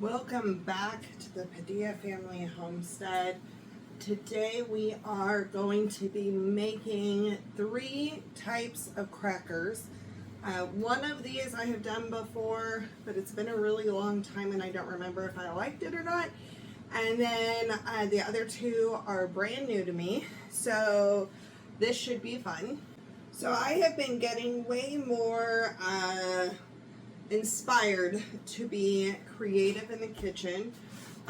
Welcome back to the Padilla Family Homestead. Today we are going to be making 3 types of crackers. One of these I have done before, but it's been a really long time and I don't remember if I liked it or not. And then the other 2 are brand new to me, so this should be fun. So I have been getting way more inspired to be creative in the kitchen,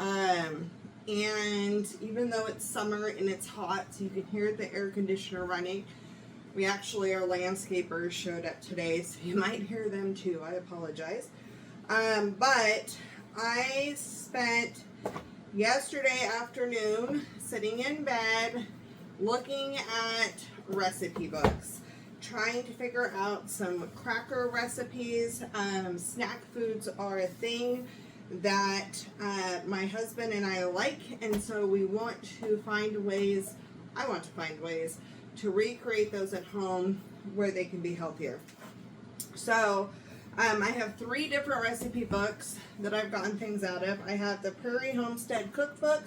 and even though it's summer and it's hot, so you can hear the air conditioner running. We actually, our landscapers showed up today, so you might hear them too. I apologize. But I spent yesterday afternoon sitting in bed looking at recipe books, trying to figure out some cracker recipes. Snack foods are a thing that my husband and I like, and so we want to find ways, I want to find ways to recreate those at home where they can be healthier. So I have 3 different recipe books that I've gotten things out of. I have the Prairie Homestead Cookbook,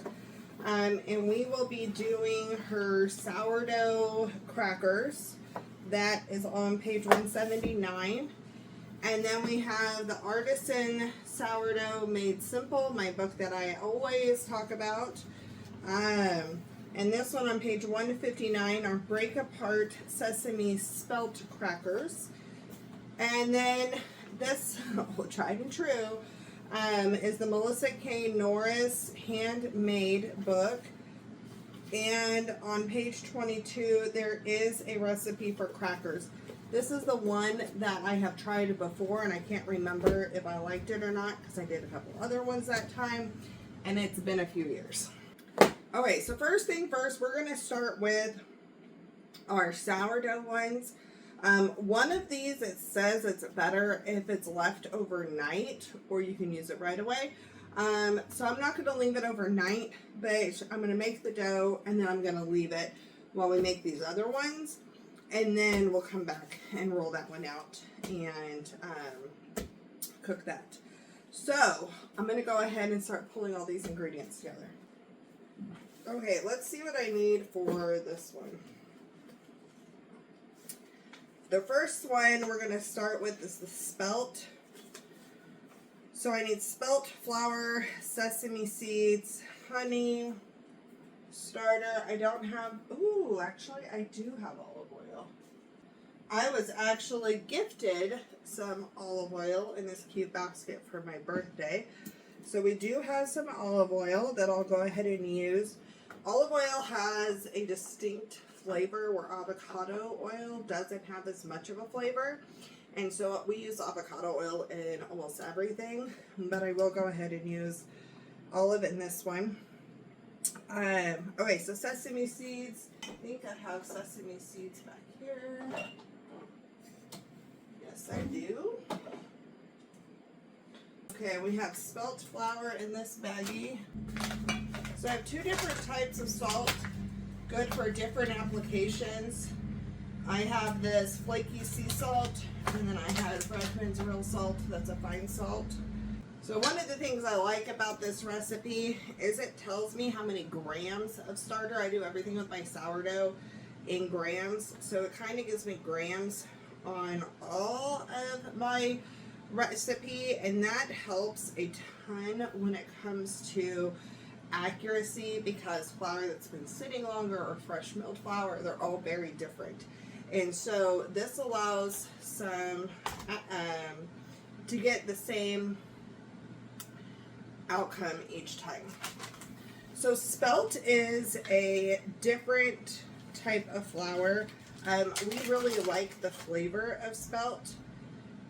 and we will be doing her sourdough crackers. That is on page 179. And then we have the Artisan Sourdough Made Simple, my book that I always talk about. And this one on page 159 are Break Apart Sesame Spelt Crackers. And then this, tried and true, is the Melissa K. Norris Handmade book. And on page 22, there is a recipe for crackers. This is the one that I have tried before, and I can't remember if I liked it or not, because I did a couple other ones that time, and it's been a few years. Okay, so first thing first, we're going to start with our sourdough ones. One of these, it says it's better if it's left overnight, or you can use it right away. So I'm not going to leave it overnight, but I'm going to make the dough and then I'm going to leave it while we make these other ones, and then we'll come back and roll that one out and cook that. So I'm going to go ahead and start pulling all these ingredients together. Okay, let's see what I need for this one. The first one we're going to start with is the spelt. So I need spelt flour, sesame seeds, honey, starter. I don't have, actually I do have olive oil. I was actually gifted some olive oil in this cute basket for my birthday. So we do have some olive oil that I'll go ahead and use. Olive oil has a distinct flavor where avocado oil doesn't have as much of a flavor. And so we use avocado oil in almost everything, but I will go ahead and use olive in this one. Okay, so sesame seeds. I think I have sesame seeds back here. Yes, I do. Okay, we have spelt flour in this baggie. So I have 2 different types of salt, good for different applications. I have this flaky sea salt, and then I have Frenchman's Real Salt, that's a fine salt. So one of the things I like about this recipe is it tells me how many grams of starter. I do everything with my sourdough in grams, so it kind of gives me grams on all of my recipe, and that helps a ton when it comes to accuracy, because flour that's been sitting longer or fresh milled flour, they're all very different. And so this allows some to get the same outcome each time. So spelt is a different type of flour. We really like the flavor of spelt.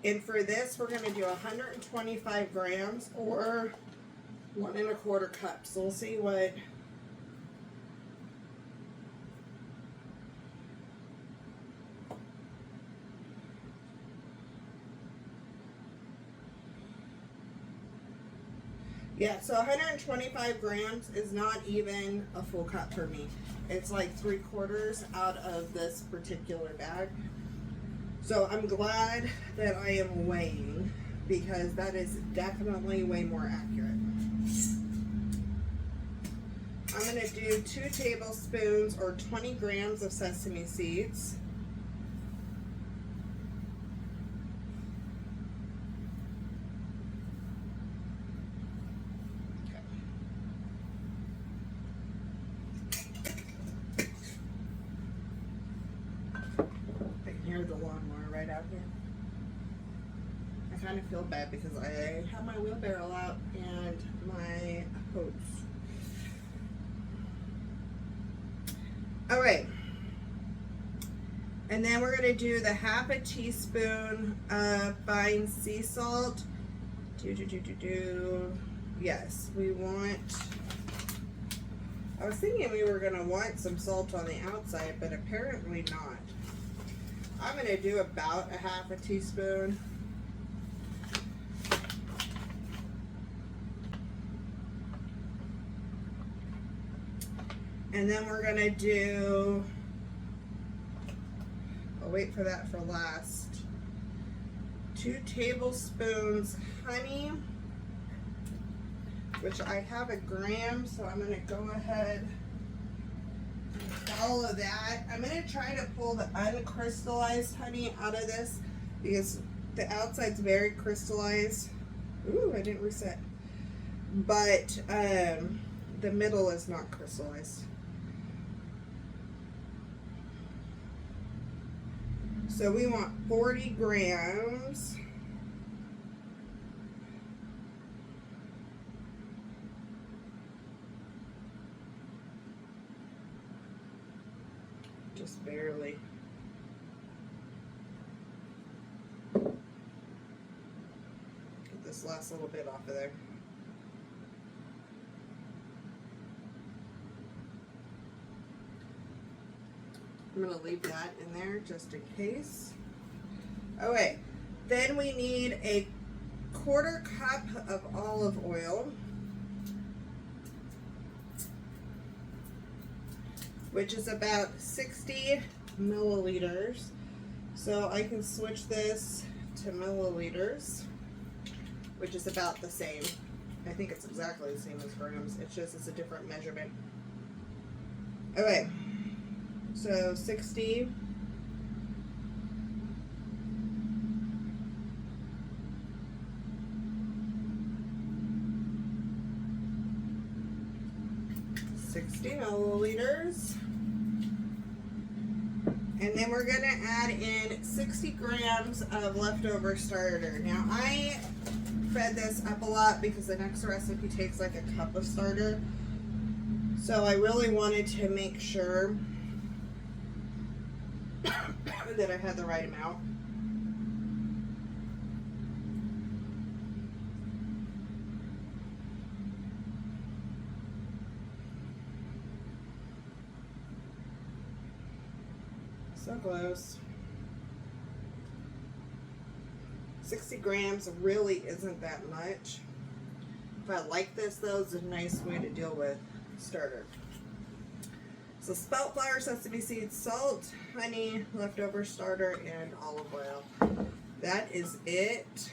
And for this, we're going to do 125 grams or 1 1/4 cups. So we'll see what. Yeah, so 125 grams is not even a full cup for me. It's like 3/4 out of this particular bag. So I'm glad that I am weighing, because that is definitely way more accurate. I'm going to do 2 tablespoons or 20 grams of sesame seeds. I can hear the lawnmower right out here. I kind of feel bad because I have my wheelbarrow out and my hose. All right, and then we're going to do the 1/2 teaspoon of fine sea salt. Yes, we want, I was thinking we were going to want some salt on the outside, but apparently not. I'm going to do about a 1/2 teaspoon. And then we're going to do, I'll wait for that for last, 2 tablespoons honey, which I have a gram, so I'm going to go ahead and follow that. I'm going to try to pull the uncrystallized honey out of this because the outside's very crystallized. Ooh, I didn't reset. But the middle is not crystallized. So we want 40 grams. Just barely. Get this last little bit off of there. I'm going to leave that in there just in case. Okay, then we need a 1/4 cup of olive oil, which is about 60 milliliters. So I can switch this to milliliters, which is about the same. I think it's exactly the same as grams. It's just it's a different measurement. Okay. So 60. Milliliters. And then we're going to add in 60 grams of leftover starter. Now I fed this up a lot because the next recipe takes like a cup of starter. So I really wanted to make sure that I had the right amount. So close. 60 grams really isn't that much. If I like this though, it's a nice way to deal with starter. So spelt flour, sesame seeds, salt, honey, leftover starter, and olive oil. That is it.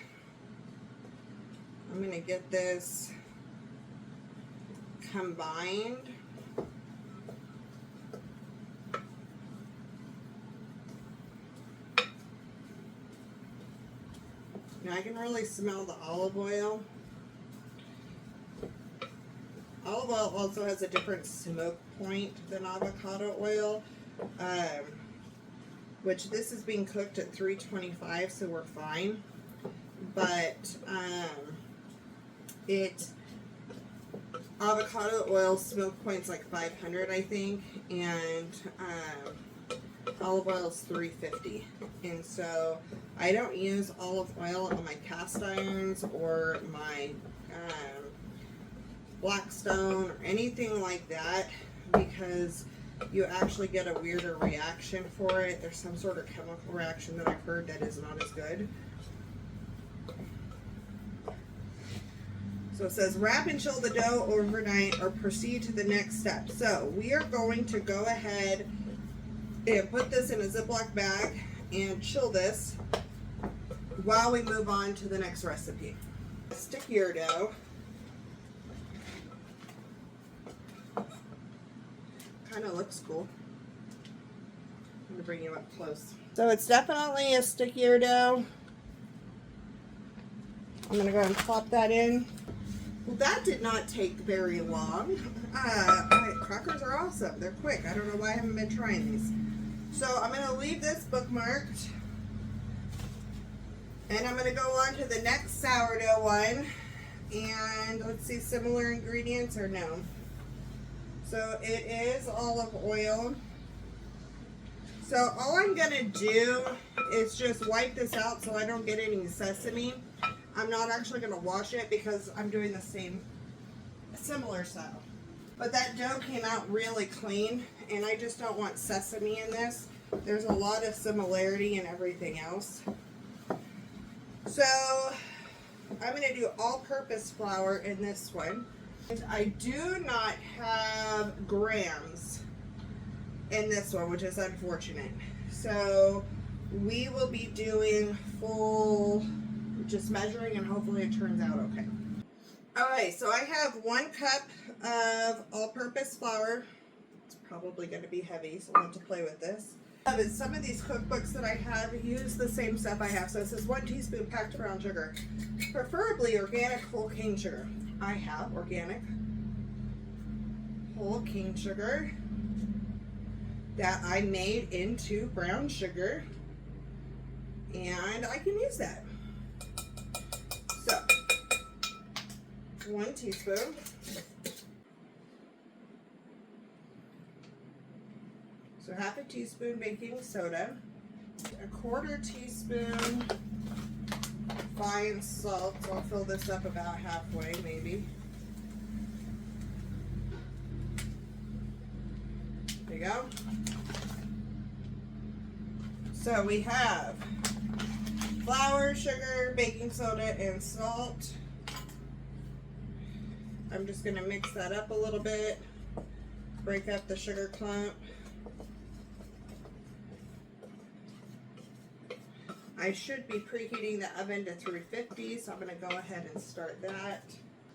I'm going to get this combined. Now I can really smell the olive oil. Olive oil also has a different smoke point than avocado oil, which this is being cooked at 325, so we're fine. But avocado oil smoke point's like 500, I think, and olive oil is 350. And so I don't use olive oil on my cast irons or my Blackstone or anything like that because you actually get a weirder reaction for it. There's some sort of chemical reaction that I've heard that is not as good. So it says wrap and chill the dough overnight or proceed to the next step. So we are going to go ahead and put this in a Ziploc bag and chill this while we move on to the next recipe. Stickier dough. kind of looks cool. I'm gonna bring you up close. So it's definitely a stickier dough. I'm gonna go ahead and plop that in. Well, that did not take very long. Crackers are awesome. They're quick. I don't know why I haven't been trying these. So I'm gonna leave this bookmarked. And I'm gonna go on to the next sourdough one. And let's see, similar ingredients or no? So it is olive oil. So all I'm gonna do is just wipe this out so I don't get any sesame. I'm not actually gonna wash it because I'm doing the similar style. But that dough came out really clean, and I just don't want sesame in this. There's a lot of similarity in everything else. So I'm gonna do all-purpose flour in this one. And I do not have grams in this one, which is unfortunate. So we will be doing full, just measuring, and hopefully it turns out okay. Alright, so I have 1 cup of all-purpose flour. It's probably going to be heavy, so I'll have to play with this. Some of these cookbooks that I have use the same stuff I have. So it says 1 teaspoon packed brown sugar, preferably organic whole cane sugar. I have organic whole cane sugar that I made into brown sugar, and I can use that. So 1 teaspoon. So half a teaspoon baking soda, 1/4 teaspoon fine salt. So I'll fill this up about halfway maybe. There you go. So we have flour, sugar, baking soda, and salt. I'm just going to mix that up a little bit, break up the sugar clump. I should be preheating the oven to 350, so I'm going to go ahead and start that.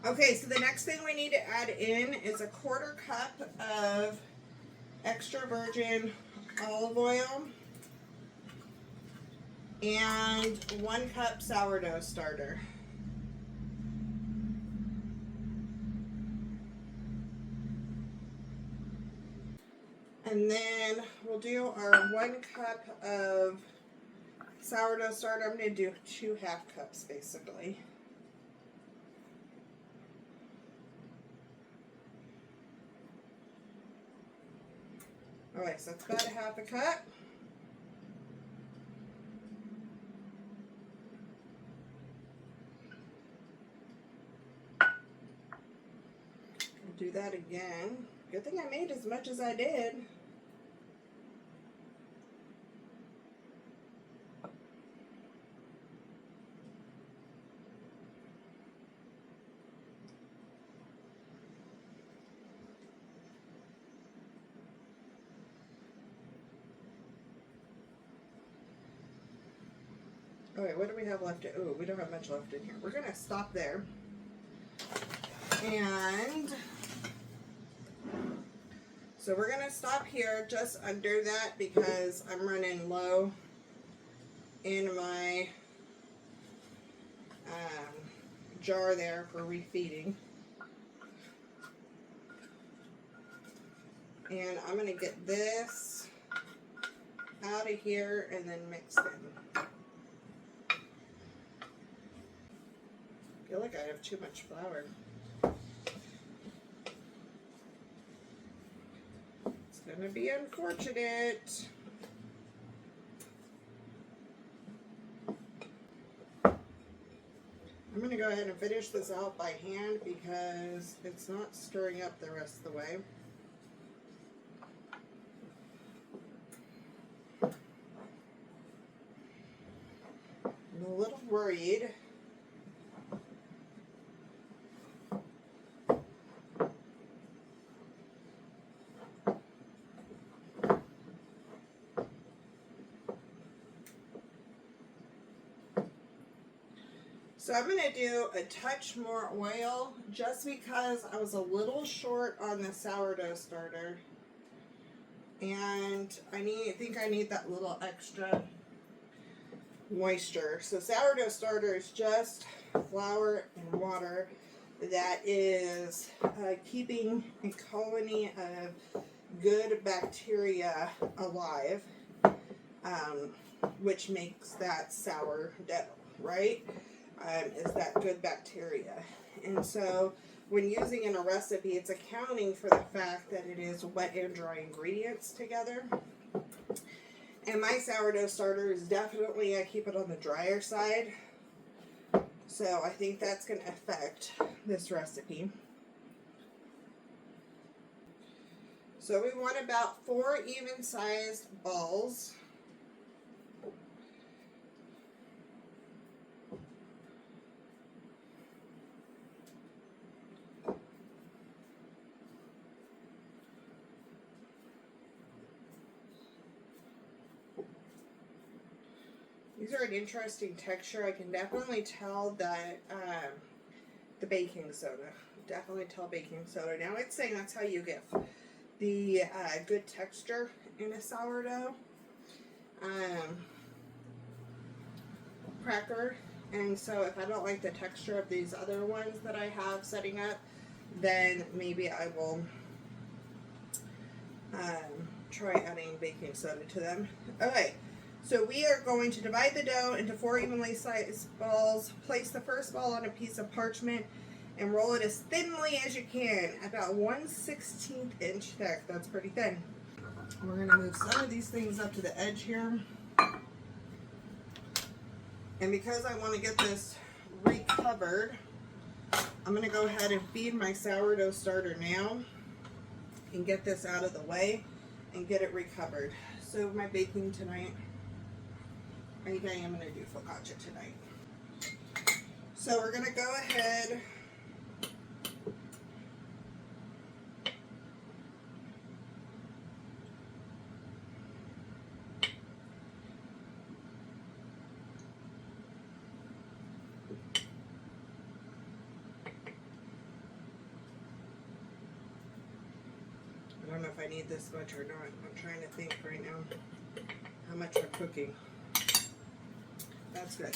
Okay, so the next thing we need to add in is 1/4 cup of extra virgin olive oil and 1 cup sourdough starter. And then we'll do our 1 cup of sourdough starter. I'm going to do 2 half cups basically. Alright, so it's about 1/2 cup. I'll do that again. Good thing I made as much as I did. Alright, what do we have left? Oh, we don't have much left in here. We're going to stop there. And so we're going to stop here just under that because I'm running low in my jar there for refeeding. And I'm going to get this out of here and then mix in. I feel like I have too much flour. It's going to be unfortunate. I'm going to go ahead and finish this out by hand because it's not stirring up the rest of the way. I'm a little worried. So I'm going to do a touch more oil just because I was a little short on the sourdough starter. And I think I need that little extra moisture. So sourdough starter is just flour and water that is keeping a colony of good bacteria alive, which makes that sourdough, right? Is that good bacteria. And so when using in a recipe, it's accounting for the fact that it is wet and dry ingredients together. And my sourdough starter is definitely, I keep it on the drier side. So I think that's going to affect this recipe. So we want about 4 even-sized balls. These are an interesting texture. I can definitely tell that the baking soda. Definitely tell baking soda. Now it's saying that's how you get the good texture in a sourdough cracker. And so if I don't like the texture of these other ones that I have setting up, then maybe I will try adding baking soda to them. Okay. So we are going to divide the dough into 4 evenly sized balls. Place the first ball on a piece of parchment and roll it as thinly as you can, about 1/16 inch thick. That's pretty thin. We're going to move some of these things up to the edge here. And because I want to get this recovered, I'm going to go ahead and feed my sourdough starter now and get this out of the way and get it recovered. So my baking tonight, I think I am going to do focaccia tonight. So we're going to go ahead I don't know if I need this much or not. I'm trying to think right now how much I'm cooking. That's good.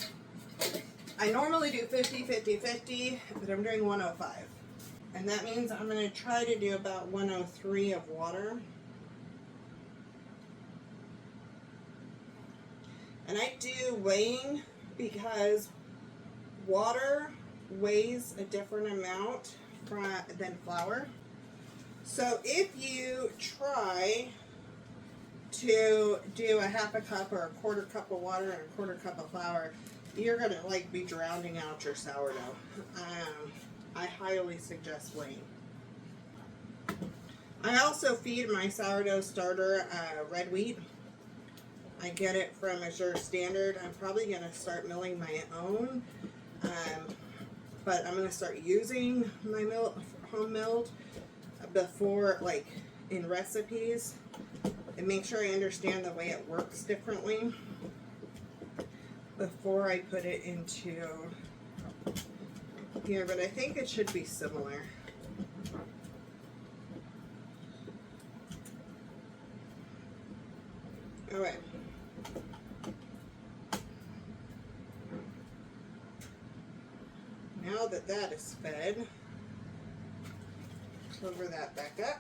I normally do 50, 50, 50, but I'm doing 105. And that means I'm going to try to do about 103 of water. And I do weighing because water weighs a different amount than flour. So if you try to do a half a cup or a quarter cup of water and a quarter cup of flour, you're going to like be drowning out your sourdough. I highly suggest weighing. I also feed my sourdough starter red wheat. I get it from Azure Standard. I'm probably going to start milling my own, but I'm going to start using my home milled before, like in recipes, and make sure I understand the way it works differently before I put it into here, but I think it should be similar. Alright. Now that that is fed, cover that back up.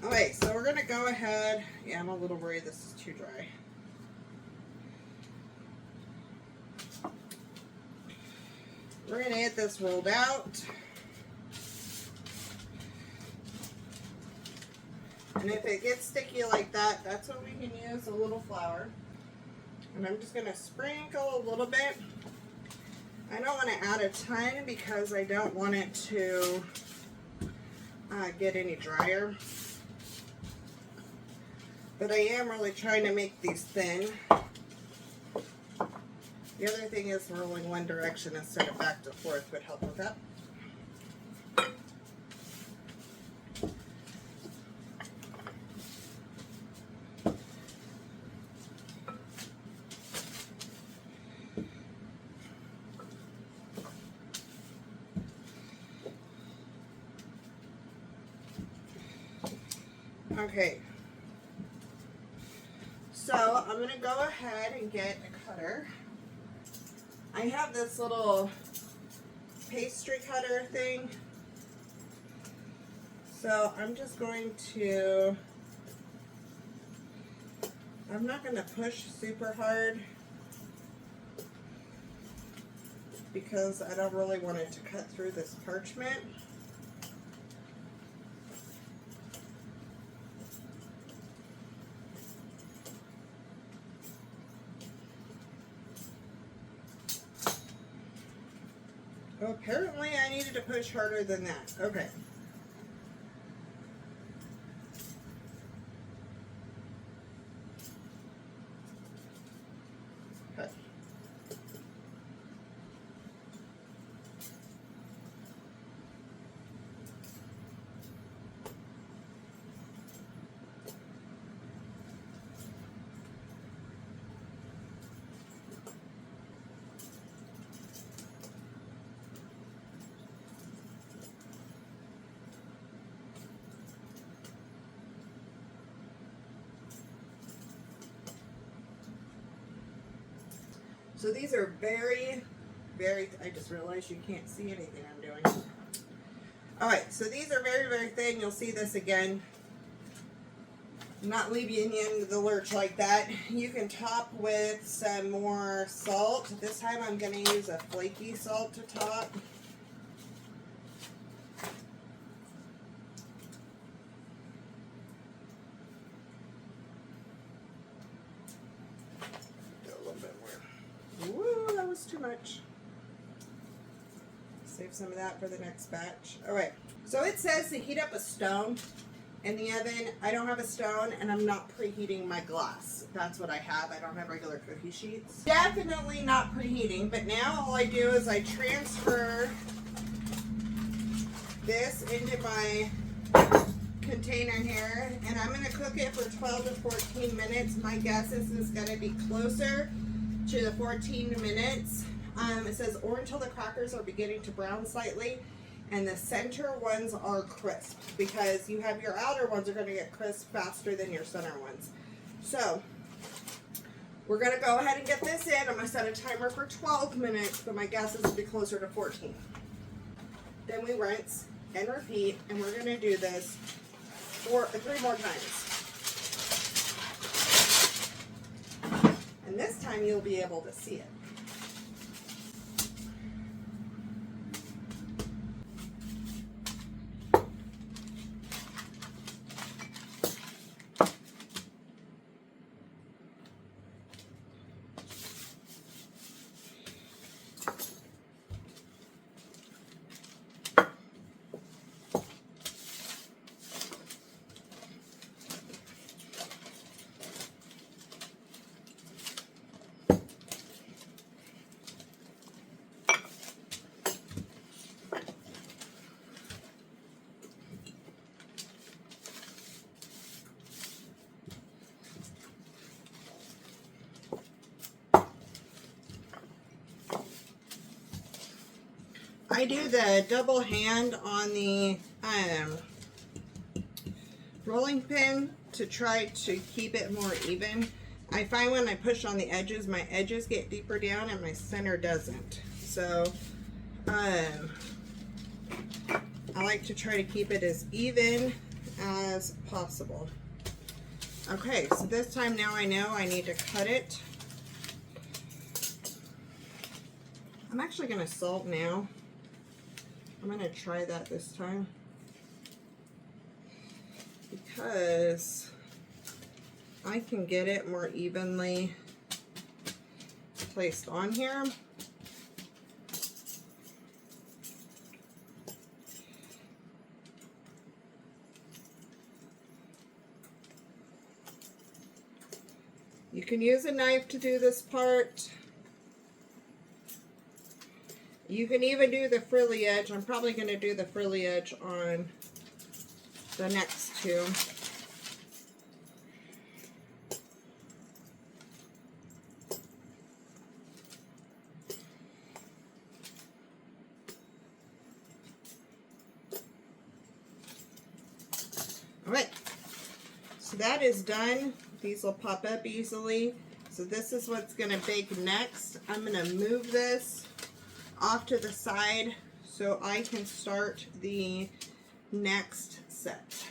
Alright, so we're going to go ahead. Yeah, I'm a little worried this is too dry. We're going to get this rolled out. And if it gets sticky like that, that's when we can use a little flour. And I'm just going to sprinkle a little bit. I don't want to add a ton because I don't want it to get any drier. But I am really trying to make these thin. The other thing is rolling one direction instead of back to forth would help with that. Okay. So I'm going to go ahead and get a cutter. I have this little pastry cutter thing. So I'm just going to, I'm not going to push super hard because I don't really want it to cut through this parchment. Oh, apparently I needed to push harder than that. Okay. Okay. So these are very, I just realized you can't see anything I'm doing. Alright, so these are very, very thin. You'll see this again. I'm not leaving you in the lurch like that. You can top with some more salt. This time I'm going to use a flaky salt to top. Do a little bit more. Woo, that was too much. Save some of that for the next batch. Alright, so it says to heat up a stone in the oven. I don't have a stone and I'm not preheating my glass. That's what I have. I don't have regular cookie sheets. Definitely not preheating, but now all I do is I transfer this into my container here and I'm going to cook it for 12 to 14 minutes. My guess is this is going to be closer to the 14 minutes. It says or until the crackers are beginning to brown slightly and the center ones are crisp, because you have your outer ones are going to get crisp faster than your center ones. So we're going to go ahead and get this in. I'm going to set a timer for 12 minutes, but my guess is it'll be closer to 14. Then we rinse and repeat, and we're going to do this 3 more times. And this time you'll be able to see it. I do the double hand on the rolling pin to try to keep it more even. I find when I push on the edges, my edges get deeper down and my center doesn't. So I like to try to keep it as even as possible. Okay, so this time now I know I need to cut it. I'm actually going to salt now. I'm going to try that this time because I can get it more evenly placed on here. You can use a knife to do this part. You can even do the frilly edge. I'm probably going to do the frilly edge on the next two. All right. that is done. These will pop up easily. So this is what's going to bake next. I'm going to move this off to the side so I can start the next set.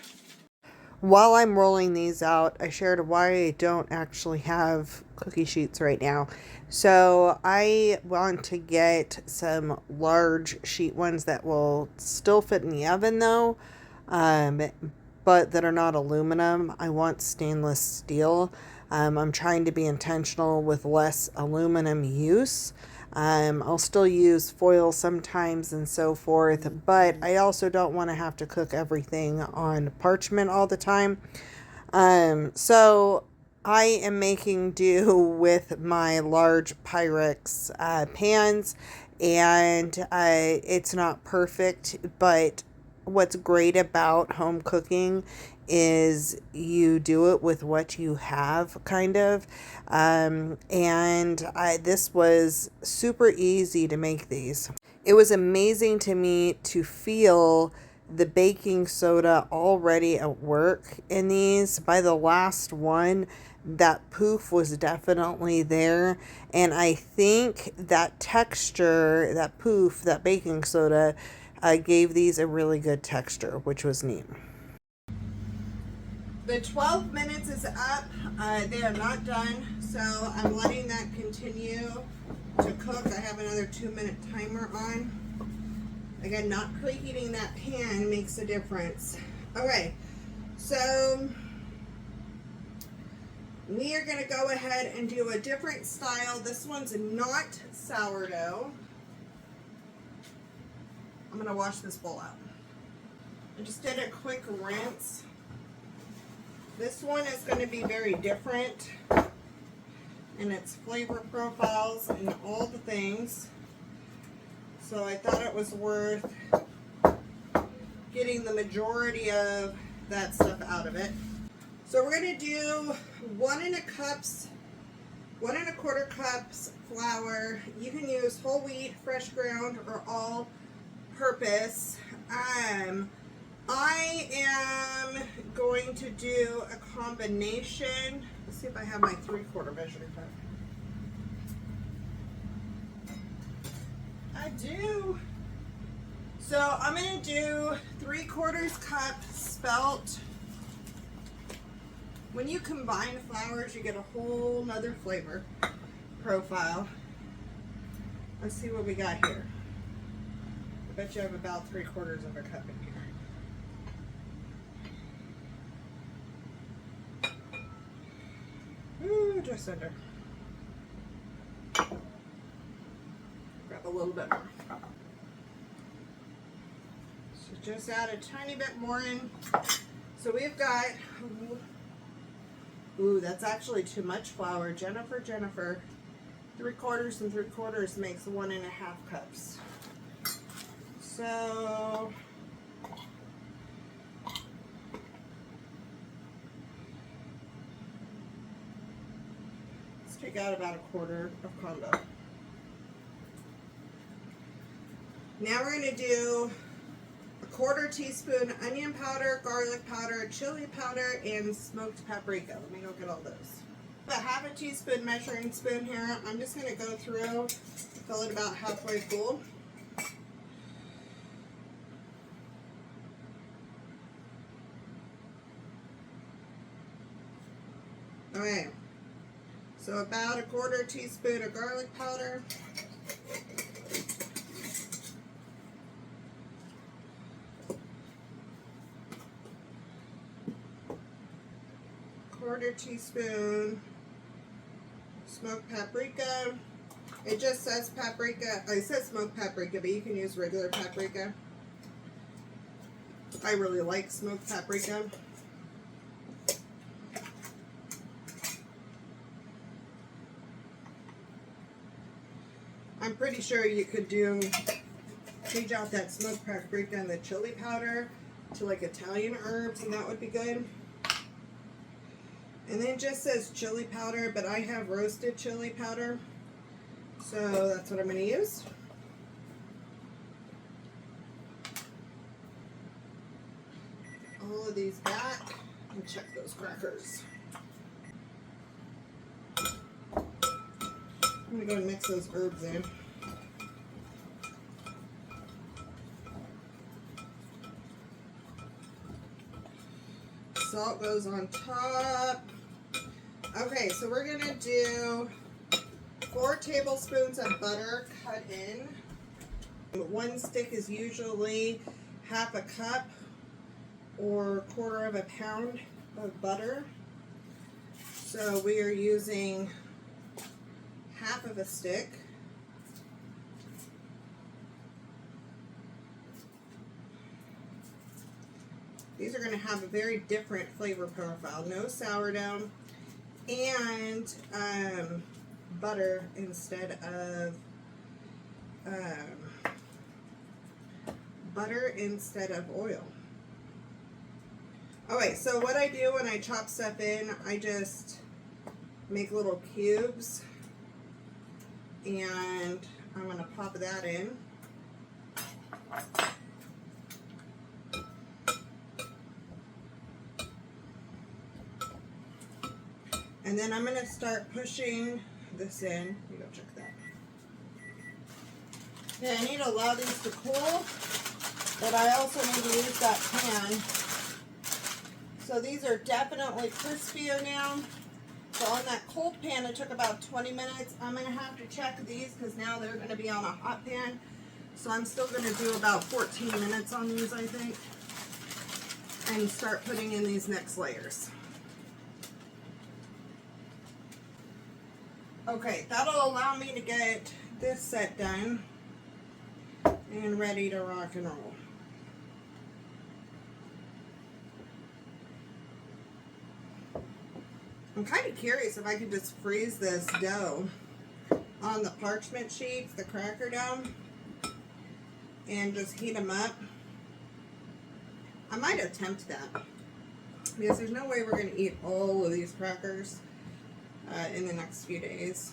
While I'm rolling these out, I shared why I don't actually have cookie sheets right now. So I want to get some large sheet ones that will still fit in the oven though, but that are not aluminum. I want stainless steel. I'm trying to be intentional with less aluminum use. I'll still use foil sometimes and so forth, but I also don't want to have to cook everything on parchment all the time. So I am making do with my large Pyrex pans, and it's not perfect, but what's great about home cooking is you do it with what you have, kind of. This was super easy to make these. It was amazing to me to feel the baking soda already at work in these. By the last one, that poof was definitely there, and I think that texture, that poof, that baking soda gave these a really good texture, which was neat. The 12 minutes is up. They are not done, so I'm letting that continue to cook. I have another 2-minute timer on. Again, not preheating that pan makes a difference. Okay, so we are going to go ahead and do a different style. This one's not sourdough. I'm going to wash this bowl out. I just did a quick rinse. This one is going to be very different in its flavor profiles and all the things. So I thought it was worth getting the majority of that stuff out of it. So we're going to do 1 1¼ cups flour. You can use whole wheat, fresh ground, or all purpose. I am going to do a combination. Let's see if I have my 3/4 measuring cup. I do. So I'm going to do 3/4 cup spelt. When you combine flours, you get a whole nother flavor profile. Let's see what we got here. I bet you have about 3/4 of a cup in here. Ooh, just under. Grab a little bit more. So just add a tiny bit more in. So we've got, ooh, that's actually too much flour. Jennifer, 3/4 and 3/4 makes 1½ cups. So let's take out about 1/4 of combo. Now we're going to do 1/4 teaspoon onion powder, garlic powder, chili powder, and smoked paprika. Let me go get all those. A 1/2 teaspoon measuring spoon here. I'm just going to go through, fill it about halfway full. Alright, so about 1/4 teaspoon of garlic powder. Quarter teaspoon smoked paprika. It just says paprika. It says smoked paprika, but you can use regular paprika. I really like smoked paprika. I'm pretty sure you could change out that smoked paprika and the chili powder to like Italian herbs, and that would be good. And then it just says chili powder, but I have roasted chili powder, so that's what I'm going to use. All of these back and check those crackers. I'm gonna go and mix those herbs in. Salt goes on top. Okay, so we're gonna do 4 tablespoons of butter cut in. 1 stick is usually half a cup or 1/4 of a pound of butter. So we are using half of a stick. These are going to have a very different flavor profile. No sourdough and butter instead of oil. Okay, so what I do when I chop stuff in, I just make little cubes, and I'm going to pop that in. And then I'm going to start pushing this in. You go check that. Yeah, I need to allow these to cool, but I also need to use that pan. So these are definitely crispier now. So on that cold pan, it took about 20 minutes. I'm going to have to check these because now they're going to be on a hot pan. So I'm still going to do about 14 minutes on these, I think, and start putting in these next layers. Okay, that'll allow me to get this set done and ready to rock and roll. I'm kind of curious if I could just freeze this dough on the parchment sheets, the cracker dough, and just heat them up. I might attempt that because there's no way we're going to eat all of these crackers in the next few days.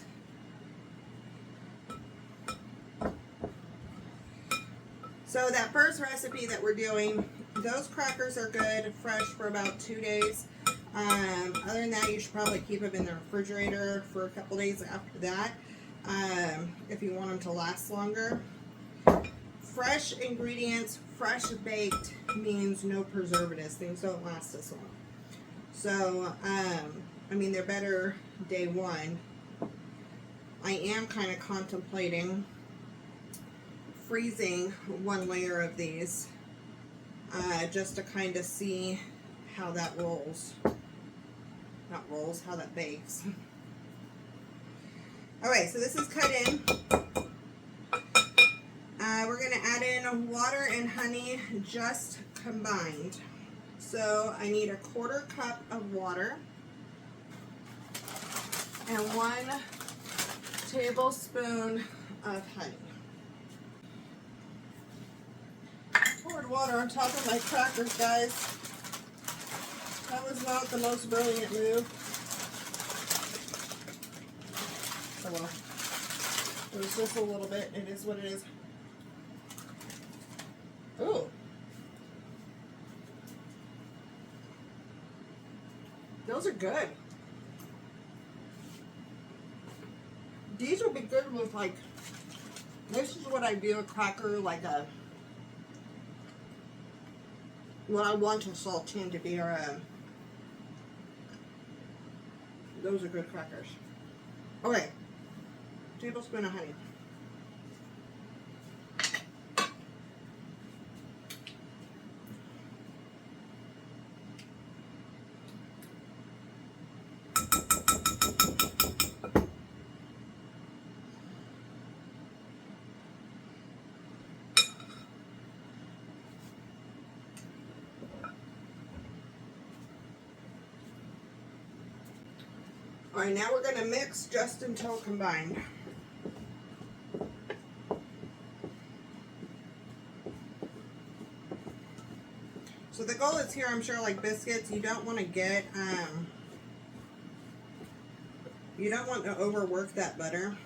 So that first recipe that we're doing, those crackers are good fresh for about 2 days. Other than that, you should probably keep them in the refrigerator for a couple days after that if you want them to last longer. Fresh ingredients, fresh baked means no preservatives. Things don't last as long. So, I mean, they're better day one. I am kind of contemplating freezing 1 layer of these just to kind of see how that rolls. Not rolls, how that bakes. Alright, so this is cut in. We're going to add in water and honey just combined. So I need 1/4 cup of water and 1 tablespoon of honey. Poured water on top of my crackers, guys. That was not the most brilliant move. Oh well. It was just a little bit. It is what it is. Ooh. Those are good. These will be good with, like, this is what I do a cracker, like a, what I want a saltine to be, or those are good crackers. Okay, tablespoon of honey. Alright, now we're going to mix just until combined. So the goal is here, I'm sure, like biscuits, you don't want to get, you don't want to overwork that butter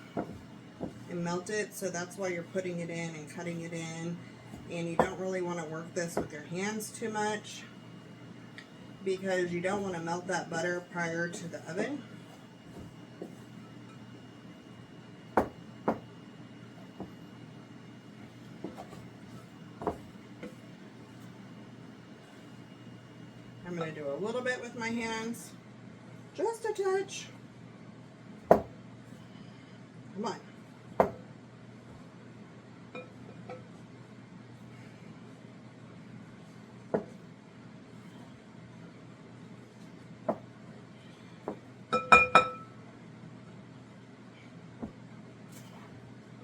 and melt it, so that's why you're putting it in and cutting it in, and you don't really want to work this with your hands too much. because you don't want to melt that butter prior to the oven. I'm going to do a little bit with my hands, just a touch. Come on.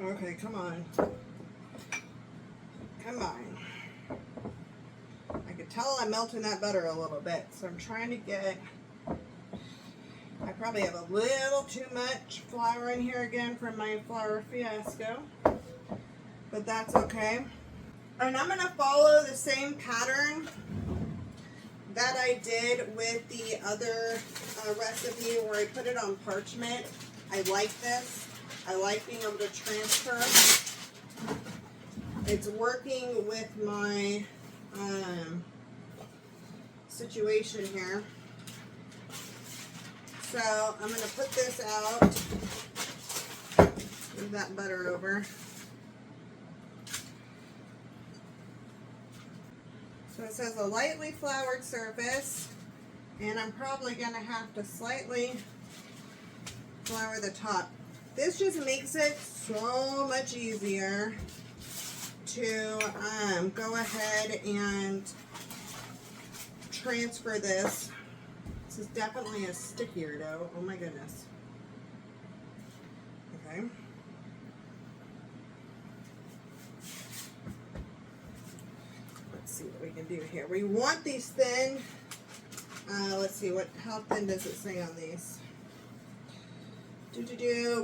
Okay, come on. Come on. I can tell I'm melting that butter a little bit, so I'm trying to get, I probably have a little too much flour in here again from my flour fiasco, but that's okay. And I'm going to follow the same pattern that I did with the other recipe where I put it on parchment. I like this. I like being able to transfer. It's working with my situation here. So I'm going to put this out. Move that butter over. So it says a lightly floured surface, and I'm probably going to have to slightly flour the top. This just makes it so much easier to go ahead and transfer this. This is definitely a stickier dough. Oh my goodness. Okay. Let's see what we can do here. We want these thin. Let's see, how thin does it say on these?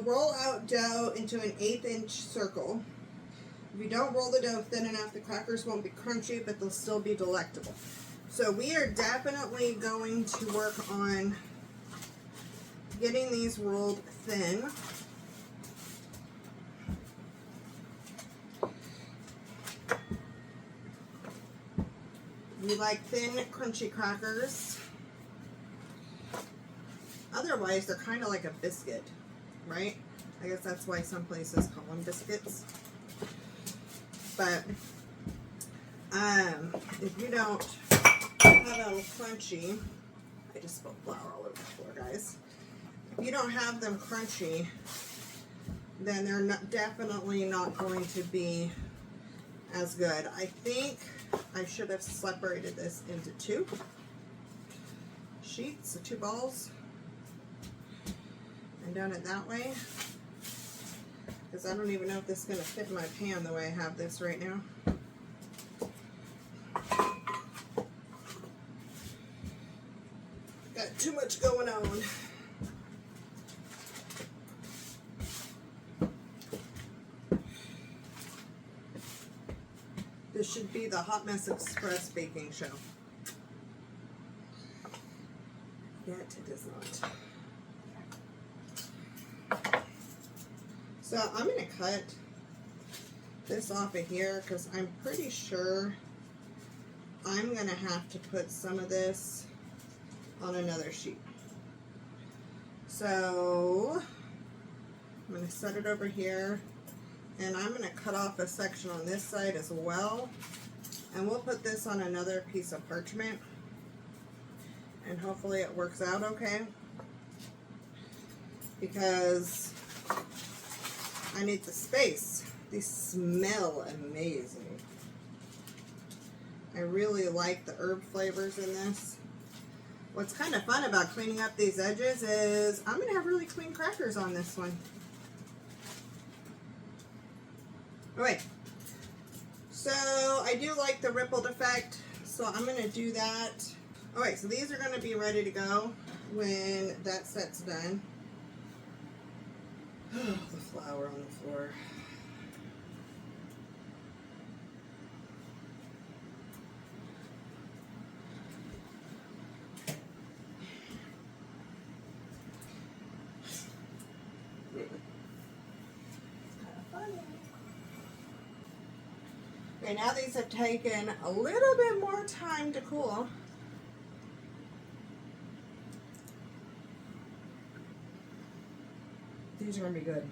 Roll out dough into an 1/8 inch circle. If you don't roll the dough thin enough, the crackers won't be crunchy, but they'll still be delectable. So we are definitely going to work on getting these rolled thin. We like thin, crunchy crackers. Otherwise, they're kind of like a biscuit, right? I guess that's why some places call them biscuits. But if you don't have them crunchy, I just spilled flour all over the floor, guys. If you don't have them crunchy, then they're definitely not going to be as good. I think I should have separated this into 2 sheets, 2 balls, and done it that way, because I don't even know if this is going to fit in my pan the way I have this right now. Got too much going on. This should be the Hot Mess Express baking show. Yet it is not. So I'm going to cut this off of here because I'm pretty sure I'm going to have to put some of this on another sheet. So I'm going to set it over here, and I'm going to cut off a section on this side as well, and we'll put this on another piece of parchment, and hopefully it works out okay, because I need the space. These smell amazing. I really like the herb flavors in this. What's kind of fun about cleaning up these edges is I'm going to have really clean crackers on this one. Alright, so I do like the rippled effect, so I'm going to do that. Alright, so these are going to be ready to go when that set's done. Oh, the flour on the floor. Okay, now these have taken a little bit more time to cool. These are gonna be good.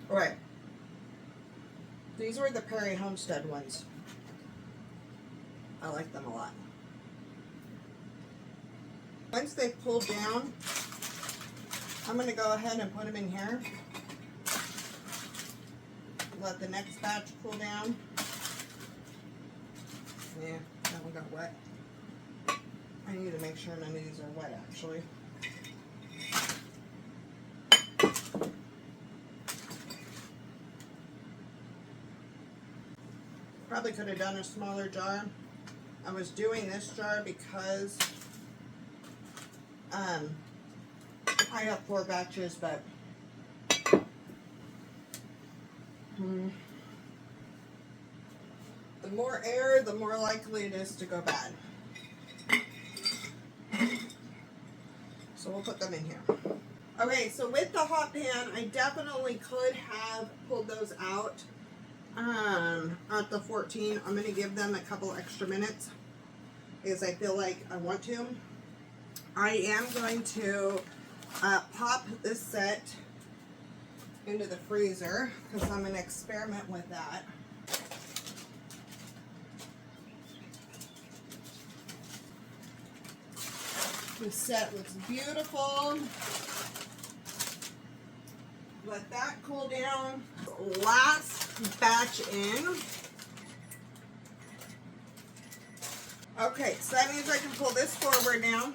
All right. These were the Perry Homestead ones. I like them a lot. Once they've pulled down, I'm going to go ahead and put them in here. Let the next batch cool down. Yeah, that one got wet. I need to make sure none of these are wet actually. Probably could have done a smaller jar. I was doing this jar because I have 4 batches, but the more air, the more likely it is to go bad. So we'll put them in here. Okay, so with the hot pan, I definitely could have pulled those out at the 14. I'm going to give them a couple extra minutes because I feel like I want to. I am going to pop this set into the freezer because I'm going to experiment with that. This set looks beautiful. Let that cool down. Last batch in. Okay, so that means I can pull this forward now.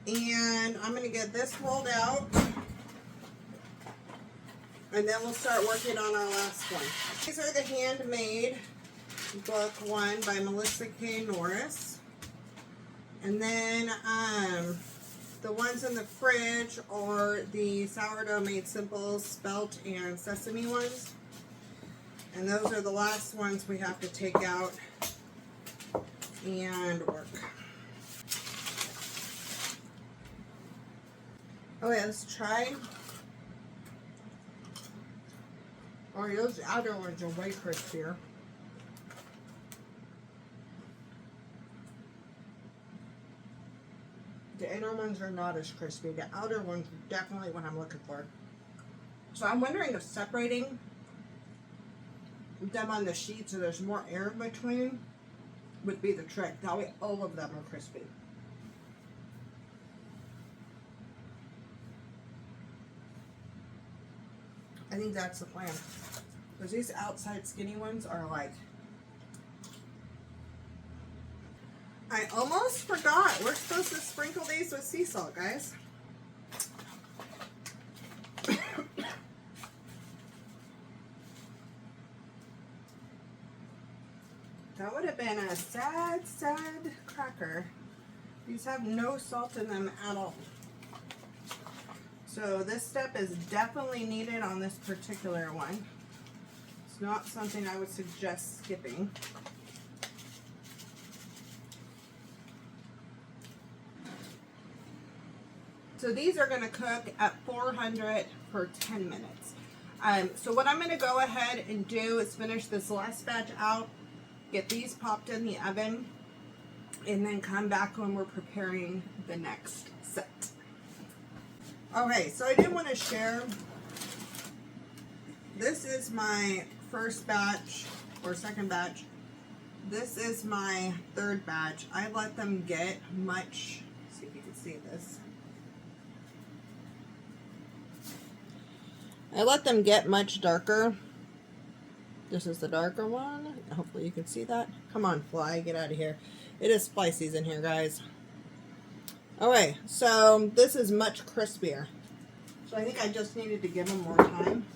And I'm going to get this rolled out. And then we'll start working on our last one. These are the Handmade Book one by Melissa K. Norris. And then the ones in the fridge are the Sourdough Made Simple Spelt and Sesame ones. And those are the last ones we have to take out and work. Okay, let's try. Oh, those outer ones are way crispier. The inner ones are not as crispy. The outer ones are definitely what I'm looking for. So I'm wondering if separating them on the sheet so there's more air in between would be the trick. That way all of them are crispy. I think that's the plan. Because these outside skinny ones are like... I almost forgot. We're supposed to sprinkle these with sea salt, guys. That would have been a sad, sad cracker. These have no salt in them at all. So this step is definitely needed on this particular one. It's not something I would suggest skipping. So these are going to cook at 400 for 10 minutes. So what I'm going to go ahead and do is finish this last batch out, get these popped in the oven, and then come back when we're preparing the next set. Okay, so I did want to share, this is my first batch or second batch. This is my third batch. I let them get much, see if you can see this. I let them get much darker. This is the darker one. Hopefully you can see that. Come on, fly, get out of here. It is fly season here, guys. Okay, so this is much crispier. So I think I just needed to give them more time.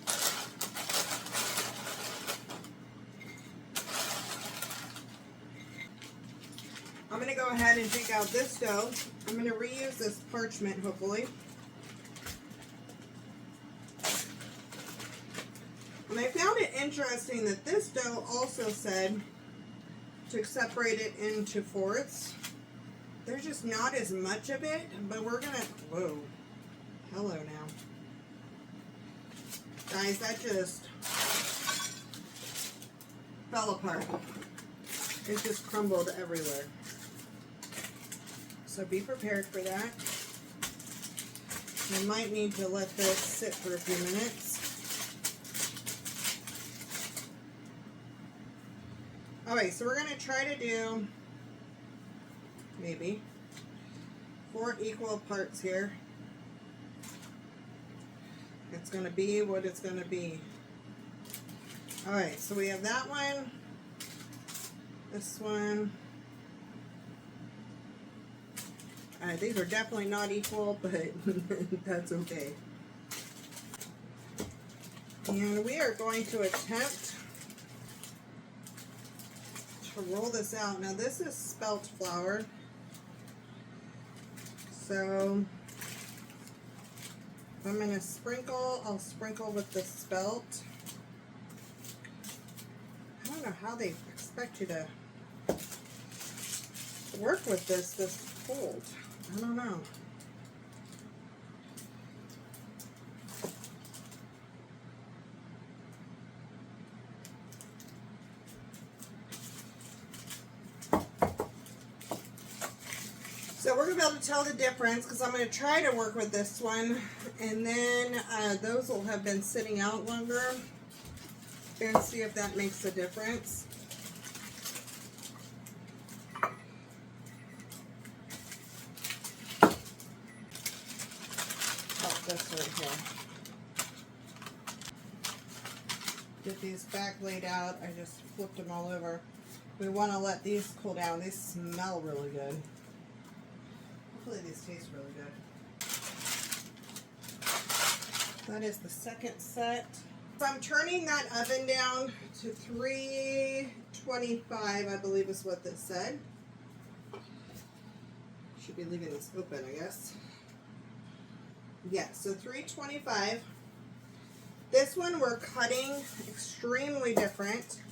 I'm going to go ahead and take out this dough. I'm going to reuse this parchment, hopefully. And I found it interesting that this dough also said to separate it into fourths. There's just not as much of it, but we're gonna, whoa, hello now. Guys, that just fell apart. It just crumbled everywhere. So be prepared for that. I might need to let this sit for a few minutes. Alright, so we're going to try to do maybe 4 equal parts here. It's going to be what it's going to be. Alright, so we have that one, this one. These are definitely not equal, but that's okay. And we are going to attempt to roll this out. Now this is spelt flour, so if I'm going to sprinkle, I'll sprinkle with the spelt. I don't know how they expect you to work with this cold. I don't know. So we're going to be able to tell the difference because I'm going to try to work with this one, and then those will have been sitting out longer, and see if that makes a difference. This right here. Get these back laid out. I just flipped them all over. We want to let these cool down. These smell really good. Hopefully these taste really good. That is the second set. So I'm turning that oven down to 325, I believe is what this said. Should be leaving this open, I guess. Yeah, so 325. This one we're cutting extremely different.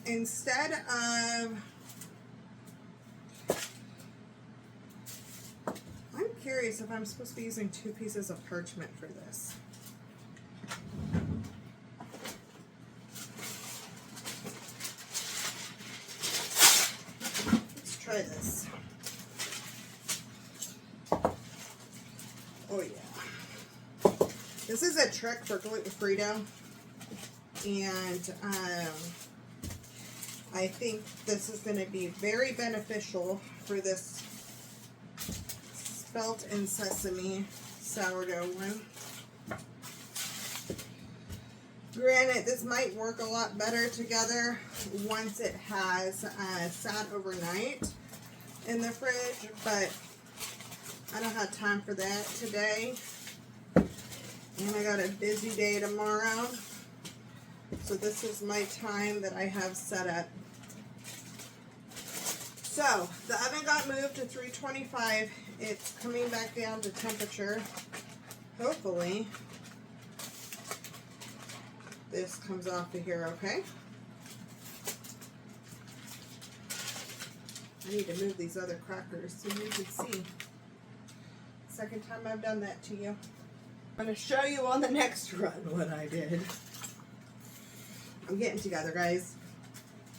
Instead of, I'm curious if I'm supposed to be using 2 pieces of parchment for this. Let's try this. Oh yeah. This is a trick for gluten-free dough, and I think this is going to be very beneficial for this spelt and sesame sourdough one. Granted, this might work a lot better together once it has sat overnight in the fridge, but I don't have time for that today, and I got a busy day tomorrow, so this is my time that I have set up. So the oven got moved to 325. It's coming back down to temperature. Hopefully this comes off of here okay. I need to move these other crackers so you can see. Second time I've done that to you. I'm going to show you on the next run what I did. I'm getting together, guys.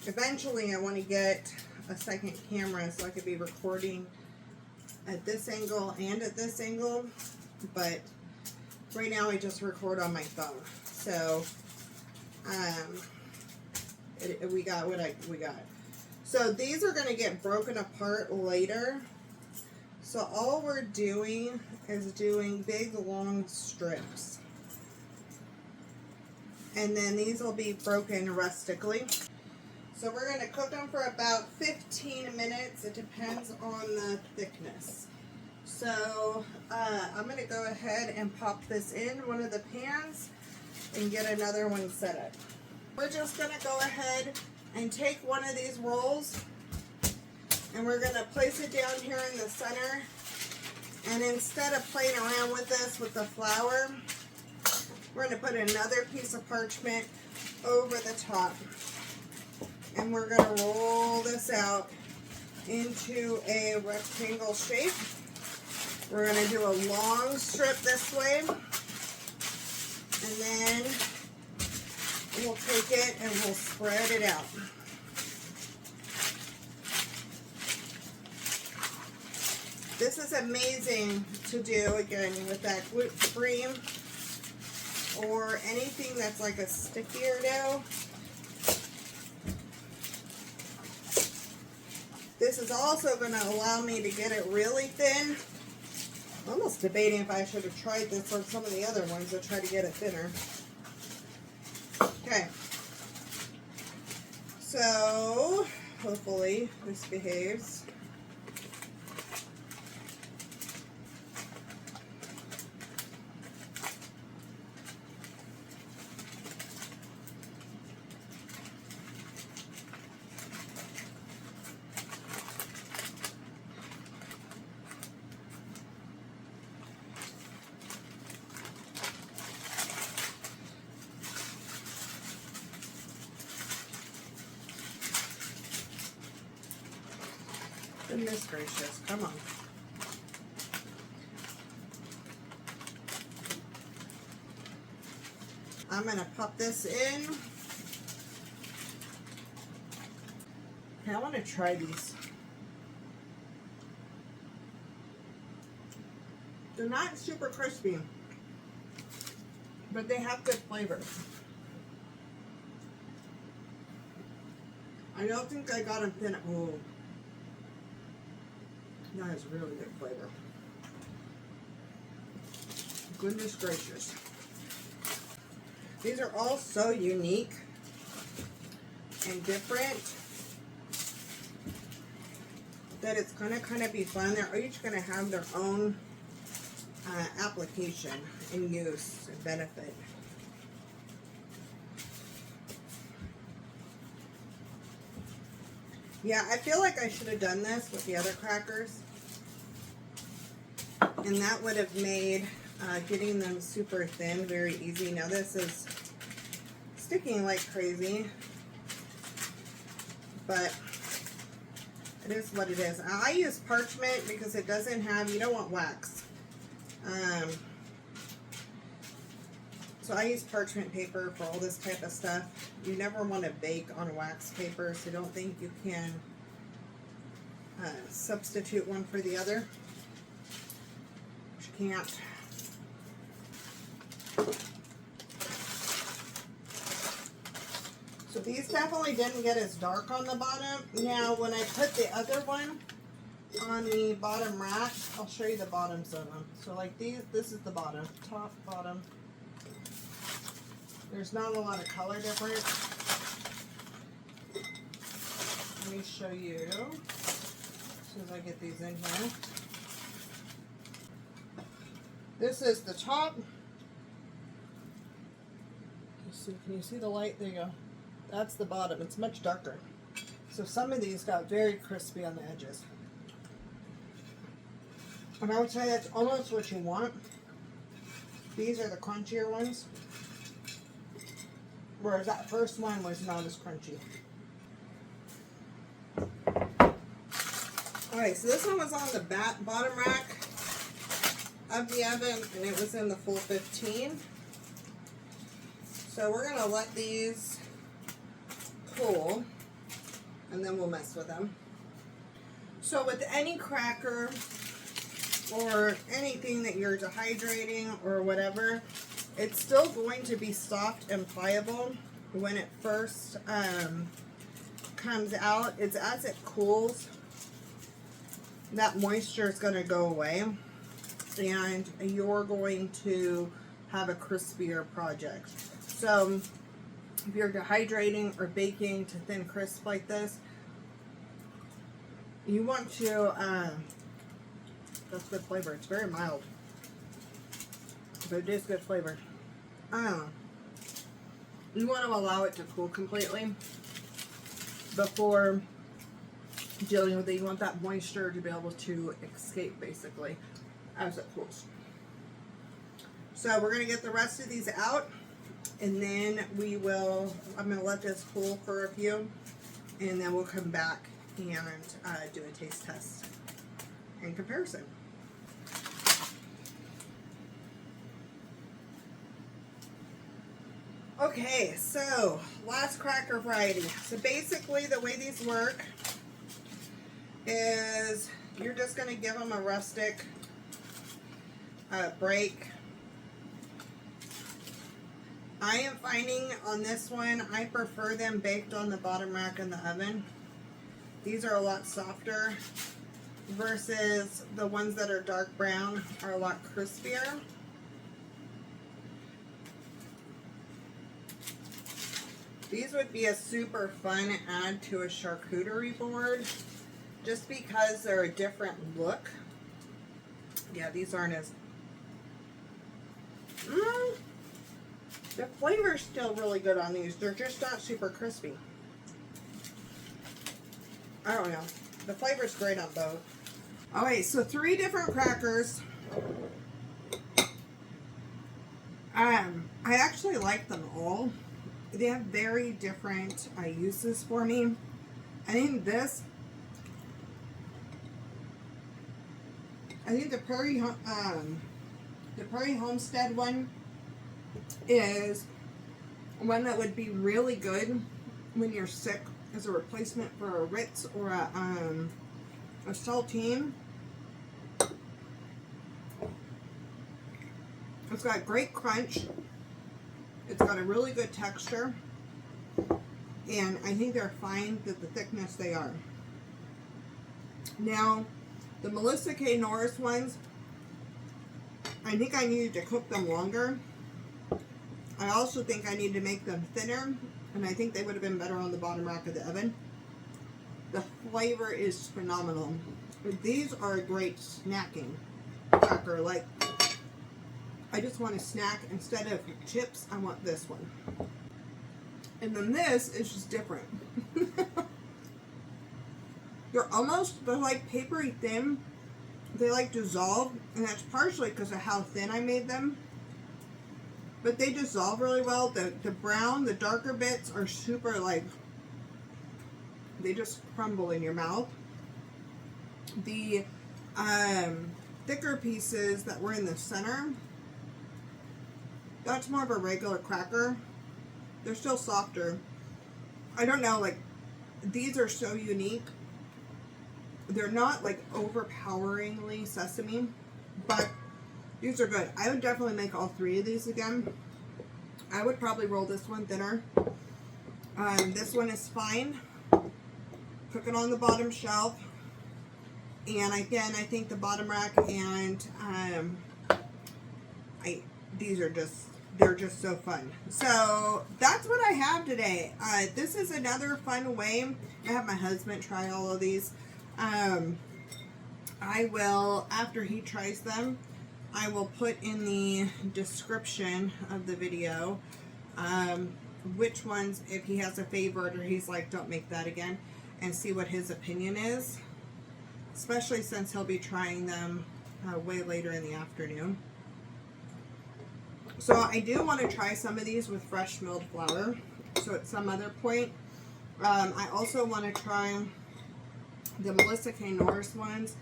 Eventually I want to get a second camera so I could be recording at this angle and at this angle, but right now I just record on my phone. So we got what we got. So these are going to get broken apart later. So all we're doing is doing big long strips. And then these will be broken rustically. So we're going to cook them for about 15 minutes. It depends on the thickness. So I'm going to go ahead and pop this in one of the pans and get another one set up. We're just going to go ahead and take one of these rolls, and we're going to place it down here in the center. And instead of playing around with this with the flour, we're going to put another piece of parchment over the top. And we're going to roll this out into a rectangle shape. We're going to do a long strip this way. And then we'll take it and we'll spread it out. This is amazing to do, again, with that gluten-free or anything that's like a stickier dough. This is also going to allow me to get it really thin. I'm almost debating if I should have tried this or some of the other ones to try to get it thinner. Okay. So, hopefully this behaves. Goodness gracious, come on. I'm going to pop this in. Okay, I want to try these. They're not super crispy, but they have good flavor. I don't think I got them thin. Oh. That is really good flavor. Goodness gracious. These are all so unique and different that it's going to kind of be fun. They're each going to have their own application and use and benefit. Yeah, I feel like I should have done this with the other crackers. And that would have made getting them super thin very easy. Now this is sticking like crazy, but it is what it is. I use parchment because it doesn't have, you don't want wax. So I use parchment paper for all this type of stuff. You never want to bake on wax paper, so don't think you can substitute one for the other. You can't. So these definitely didn't get as dark on the bottom. Now when I put the other one on the bottom rack, I'll show you the bottoms of them. So like these, this is the bottom, top, bottom. There's not a lot of color difference. Let me show you as soon as I get these in here. This is the top. Can you see the light? There you go. That's the bottom. It's much darker. So some of these got very crispy on the edges. And I would say that's almost what you want. These are the crunchier ones. Whereas that first one was not as crunchy. Alright, so this one was on the bottom rack of the oven, and it was in the full 15. So we're going to let these cool, and then we'll mess with them. So with any cracker or anything that you're dehydrating or whatever, it's still going to be soft and pliable when it first comes out. It's as it cools, that moisture is going to go away, and you're going to have a crispier project. So if you're dehydrating or baking to thin crisp like this, you want to, that's good flavor. It's very mild, but it is good flavor. You want to allow it to cool completely before dealing with it. You want that moisture to be able to escape basically as it cools. So we're going to get the rest of these out, and then I'm going to let this cool for a few, and then we'll come back and do a taste test and comparison. Okay, so last cracker variety. So basically the way these work is you're just going to give them a rustic break. I am finding on this one, I prefer them baked on the bottom rack in the oven. These are a lot softer versus the ones that are dark brown are a lot crispier. These would be a super fun add to a charcuterie board just because they're a different look. Yeah, these aren't as... the flavor's still really good on these. They're just not super crispy. I don't know. The flavor's great on both. Okay, so 3 different crackers. I actually like them all. They have very different uses for me. I think the Prairie Homestead one is one that would be really good when you're sick as a replacement for a Ritz or a saltine. It's got great crunch. It's got a really good texture. And I think they're fine at the thickness they are. Now, the Melissa K. Norris ones, I think I needed to cook them longer. I also think I need to make them thinner, and I think they would have been better on the bottom rack of the oven. The flavor is phenomenal. These are a great snacking cracker. Like, I just want a snack. Instead of chips, I want this one. And then this is just different. They're like papery thin. They like dissolve, and that's partially because of how thin I made them. But they dissolve really well. The brown, the darker bits are super like, they just crumble in your mouth. The thicker pieces that were in the center, that's more of a regular cracker. They're still softer. I don't know, like, these are so unique. They're not like overpoweringly sesame, but these are good. I would definitely make all 3 of these again. I would probably roll this one thinner. This one is fine. Cook it on the bottom shelf. And again, I think the bottom rack and these are just, they're just so fun. So that's what I have today. This is another fun way. I have my husband try all of these. I will, after he tries them, I will put in the description of the video which ones, if he has a favorite or he's like, don't make that again, and see what his opinion is, especially since he'll be trying them way later in the afternoon. So I do want to try some of these with fresh milled flour, so at some other point. I also want to try the Melissa K. Norris ones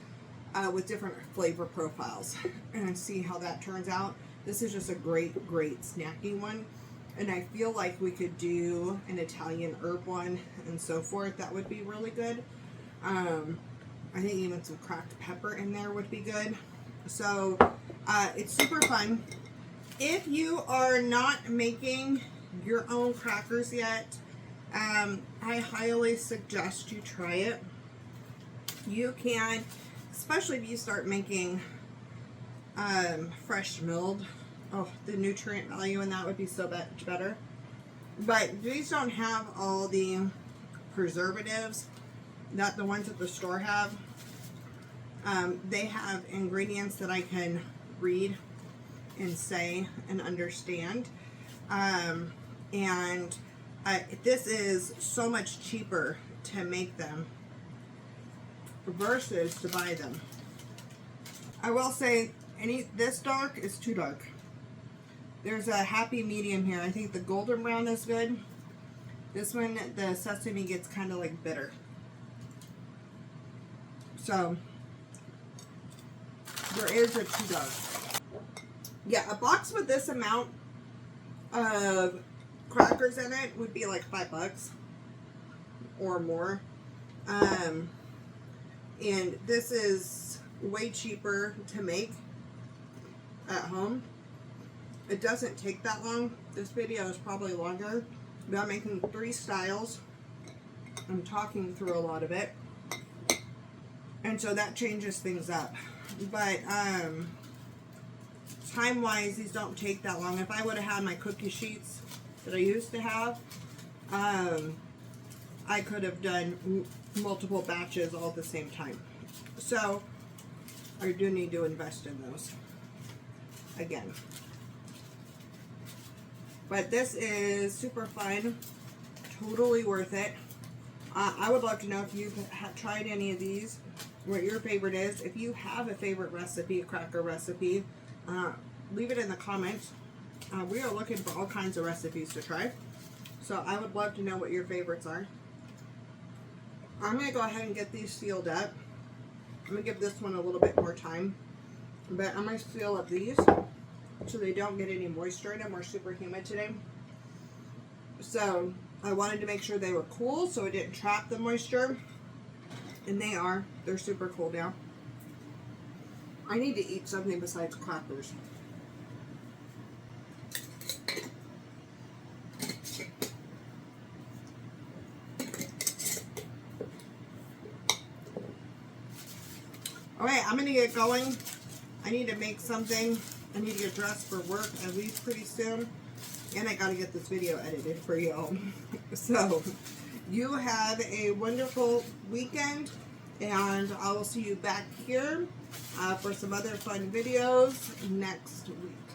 with different flavor profiles and see how that turns out. This is just a great snacking one, and I feel like we could do an Italian herb one and so forth. That would be really good. I think even some cracked pepper in there would be good. So it's super fun. If you are not making your own crackers yet, I highly suggest you try it. You can, especially if you start making fresh milled. Oh, the nutrient value in that would be so much better. But these don't have all the preservatives that the ones at the store have. They have ingredients that I can read and say and understand. This is so much cheaper to make them versus to buy them. I will say this dark is too dark. There's a happy medium here. I think the golden brown is good. This one, the sesame gets kind of like bitter. So there is a too dark. Yeah, a box with this amount of crackers in it would be like $5 or more. And this is way cheaper to make at home. It doesn't take that long. This video is probably longer, but I'm making 3 styles. I'm talking through a lot of it, and so that changes things up. But time wise, these don't take that long. If I would have had my cookie sheets that I used to have, I could have done multiple batches all at the same time. So I do need to invest in those again. But this is super fun, totally worth it. I would love to know if you've tried any of these, what your favorite is. If you have a favorite recipe, a cracker recipe, leave it in the comments. We are looking for all kinds of recipes to try, so I would love to know what your favorites are. I'm going to go ahead and get these sealed up. I'm going to give this one a little bit more time, but I'm going to seal up these so they don't get any moisture in them. We're super humid today, so I wanted to make sure they were cool so it didn't trap the moisture, and they are. They're super cool now. I need to eat something besides crackers. Alright, I'm going to get going. I need to make something. I need to get dressed for work at least pretty soon. And I got to get this video edited for y'all. So, you have a wonderful weekend. And I will see you back here for some other fun videos next week.